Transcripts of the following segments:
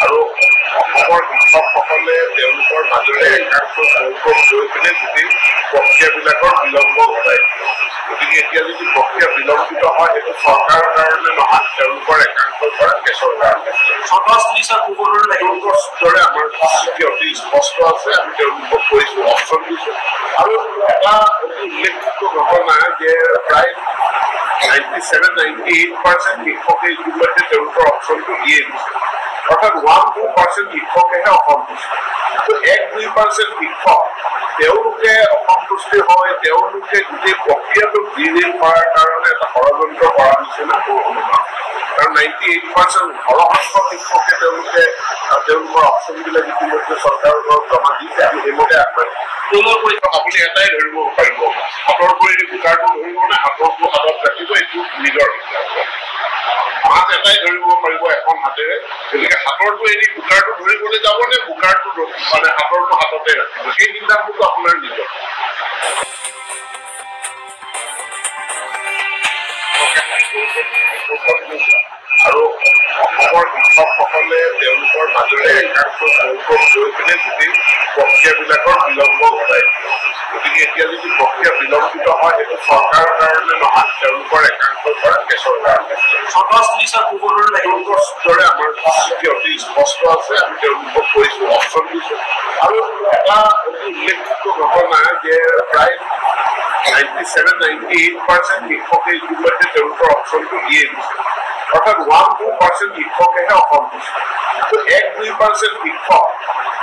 আৰু অসমৰ শিক্ষকসকলে তেওঁলোকৰ মাজেৰে একাংশ তেওঁলোকক লৈ পিনে যদি প্ৰক্ৰিয়াবিলাকৰ বিলম্ব ঘটায়। গতিকে এতিয়া যদি প্ৰক্ৰিয়া বিলম্বিত হয় সেইটো চৰকাৰৰ কাৰণে নহয়, তেওঁলোকৰ একাংশৰ পৰা কেছৰ কাৰণে। তেওঁলোকৰ দৰে আমাৰ স্থিতি অতি স্পষ্ট আছে, আমি তেওঁলোকক কৈছো, অপশ্যন দিছো। আৰু এটা অতি উল্লেখযোগ্য ঘটনা যে প্ৰায় 97-98% শিক্ষকে ইতিমধ্যে তেওঁলোকৰ অপশ্যনটো দিয়ে দিছে। অৰ্থাৎ 1-2% শিক্ষকেহে অসন্তুষ্ট। 1-2% শিক্ষক তেওঁলোকে অসন্তুষ্টি হয়, তেওঁলোকে গোটেই প্ৰক্ৰিয়াটো ডিৰেইল কৰাৰ কাৰণে এটা ষড়যন্ত্ৰ কৰাৰ নিচিনা অনুমান। কাৰণ 98% সৰহসংখ্যক শিক্ষকে তেওঁলোকে তেওঁলোকৰ অপশ্যনবিলাক ইতিমধ্যে চৰকাৰৰ ঘৰত জমা দিছে, আমি সেইমতে আগবাঢ়িম। আপুনি এটাই ধৰিব পাৰিব, হাতৰ ভৰিৰে বুকাৰটো ধৰিব নে হাতৰটো হাতত ৰাখিব, এইটো নিজৰ মাছ এটাই ধৰিব পাৰিব এখন হাতেৰে। গতিকে হাতৰটো এৰি বুকাৰটো ধৰিবলৈ যাব নে বুকাৰটো মানে হাতৰটো হাততে ৰাখিব, সেই সিদ্ধান্তটো আপোনাৰ নিজৰ। আৰু অসমৰ শিক্ষকসকলে তেওঁলোকৰ মাজেৰে একাংশ তেওঁলোকক লৈ পিনে যদি প্ৰক্ৰিয়াবিলাকৰ বিলম্ব ঘটায়। গতিকে এতিয়া যদি প্ৰক্ৰিয়া বিলম্বিত হয় সেইটো চৰকাৰৰ কাৰণে নহয়, তেওঁলোকৰ একাংশৰ পৰা কেছৰ কাৰণে। তেওঁলোকৰ দৰে আমাৰ স্থিতি অতি স্পষ্ট আছে, আমি তেওঁলোকক কৈছো, অপশ্যন দিছো। আৰু এটা অতি উল্লেখযোগ্য ঘটনা যে প্ৰায় 97-98% শিক্ষকে ইতিমধ্যে তেওঁলোকৰ অপশ্যনটো দিয়ে দিছে। অৰ্থাৎ 1-2% শিক্ষকেহে অসন্তুষ্ট। 1-2% শিক্ষক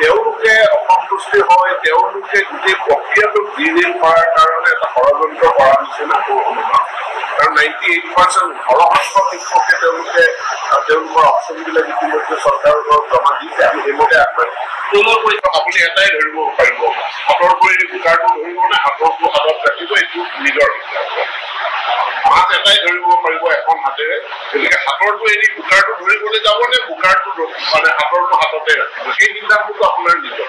তেওঁলোকে অসন্তুষ্টি হয়, তেওঁলোকে গোটেই প্ৰক্ৰিয়াটো ডিৰেইল কৰাৰ কাৰণে এটা ষড়যন্ত্ৰ কৰাৰ নিচিনা অনুমান। কাৰণ 98% সৰহসংখ্যক শিক্ষকে তেওঁলোকে তেওঁলোকৰ অপশ্যনবিলাক ইতিমধ্যে চৰকাৰৰ ঘৰত জমা দিছে, আমি সেইমতে আগবাঢ়িম। আপুনি এটাই ধৰিব পাৰিব, হাতৰ ভৰিৰে বুকাৰটো ধৰিব নে হাতৰটো হাতত ৰাখিব, এইটো নিজৰ মাছ এটাই ধৰিব পাৰিব এখন হাতেৰে। গতিকে হাতৰটো এৰি বুকাৰটো ধৰিবলৈ যাব নে বুকাৰটো মানে হাতৰটো হাততে ৰাখিব, সেই সিদ্ধান্তটো আপোনাৰ নিজৰ।